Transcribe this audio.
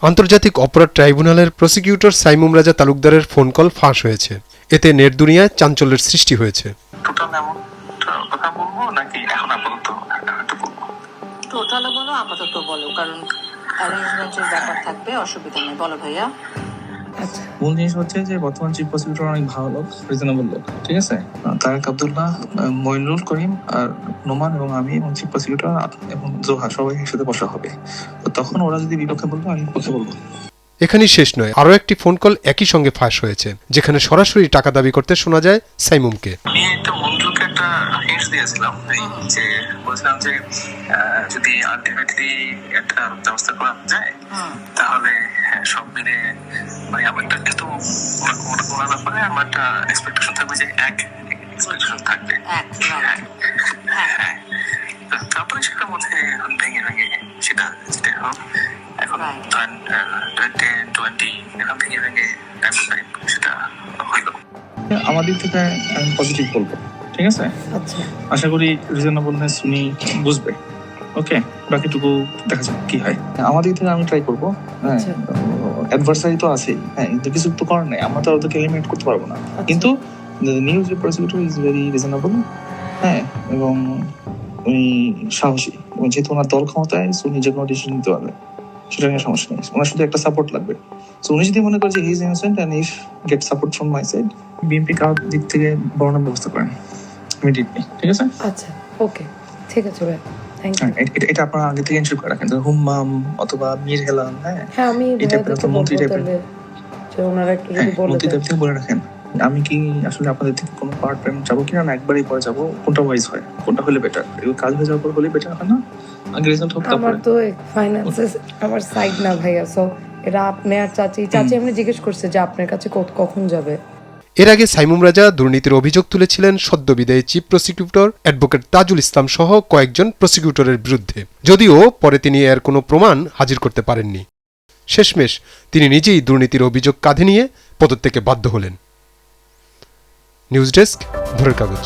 আন্তর্জাতিক অপরাধ ট্রাইব্যুনালের প্রসিকিউটর সাইমুম রাজা তালুকদারের ফোন কল ফাঁস হয়েছে। এতে নেট দুনিয়ায় চাঞ্চল্যের সৃষ্টি হয়েছে। টোটাল কথা বলবো নাকি এখন আপাতত বলবো? টোটালে বলো, আপাতত বলো, কারণ অ্যারেঞ্জমেন্টের ব্যাপার থাকবে, অসুবিধা নেই, বলো ভাইয়া। আচ্ছা, মূল জিনিস হচ্ছে যে বর্তমান চিফ প্রসিকিউটর অনেক ভালো লোক, রিজনেবল লোক, ঠিক আছে। তারেক আব্দুল্লাহ, মইনুল করিম আর নোমান এবং আমি এবং চিফ প্রসিকিউটর এবং জোহা সবাই একসাথে বসা হবে। তো তখন ওরা যদি বিপক্ষে বলবো, আমি পক্ষে বলবো। এখানেই শেষ নয়, আরও একটি ফোন কল একই সঙ্গে ফাঁস হয়েছে, যেখানে সরাসরি টাকা দাবি করতে শোনা যায় সাইমুমকে। আমি একটা মঞ্জুরকে একটা হিন্টস দিয়েছিলাম যে বলছিলাম যে যদি আলটিমেটলি একটা ব্যবস্থা করা যায় তাহলে সব মিলে মানে আমার একটা যেহেতু ওনার ব্যাপারে আমার একটা এক্সপেকটেশন থাকবে যে এক এক্সপেকটেশন থাকবে। তারপরে সেটার মধ্যে ভেঙে ভেঙে সেটা যেটা হোক এখন 20 এরকম ভেঙে ভেঙে সেটা হইল। আমার দিক থেকে আমি পজিটিভ বলবো, ঠিক আছে। আচ্ছা, আশা করি রিজনেবলনেস উনি বুঝবে। ওকে, বাকিটুকু দেখা যাক কি হয়। আমার দিক থেকে আমি ট্রাই করবো। হ্যাঁ, অ্যাডভার্সারি তো আছেই, হ্যাঁ, কিন্তু কিছু তো করার নেই, আমরা তো ওদেরকে এলিমিনেট করতে পারবো না। কিন্তু news prosecutor is very reasonable, হ্যাঁ, এবং উনি সাহসী, এবং যেহেতু ওনার দল ক্ষমতায় উনি যে কোনো ডিসিশন নিতে পারবে, সেটা নিয়ে সমস্যা নেই। ওনার শুধু একটা সাপোর্ট লাগবে। সো উনি যদি মনে করে যে he is innocent and if get support from my side, BNP কারোর দিক থেকে বড় ব্যবস্থা করেন ইমিডিয়েটলি, ঠিক আছে। আচ্ছা, ওকে, ঠিক আছে ভাই, থ্যাংক ইউ। এটা আপনারা আগে থেকে এনশিওর করে রাখেন, হুম্মাম অথবা মীর হেলাল, হ্যাঁ, আমি এটা তো মন্ত্রী টাইপের যে ওনারা একটু যদি বলে মন্ত্রী টাইপ থেকে বলে রাখেন। আমি কি আসলে আপনাদের থেকে কোনো পার্ট টাইম যাবো কিনা, না একবারই পরে যাবো, কোনটা ওয়াইজ হয়, কোনটা হলে বেটার? এগুলো কাজ হয়ে যাওয়ার পর হলে বেটার হয় না? আগে রেজাল্ট হোক। আমার তো ফাইন্যান্সেস আমার সাইড না ভাইয়া, সো এটা আপনি আর চাচি এমনি জিজ্ঞেস করছে যে আপনার কাছে কখন যাবে। এর আগে সাইমুম রাজা দুর্নীতির অভিযোগ তুলেছিলেন সদ্যবিদায়ী chief prosecutor advocate Tajul Islam সহ কয়েকজন প্রসিকিউটরের বিরুদ্ধে, যদিও পরে তিনি এর কোনো প্রমাণ হাজির করতে পারেননি। শেষমেশ তিনি নিজেই দুর্নীতির অভিযোগ কাঁধে নিয়ে পদত্যাগে বাধ্য হলেন। নিউজ ডেস্ক, ভোরের কাগজ।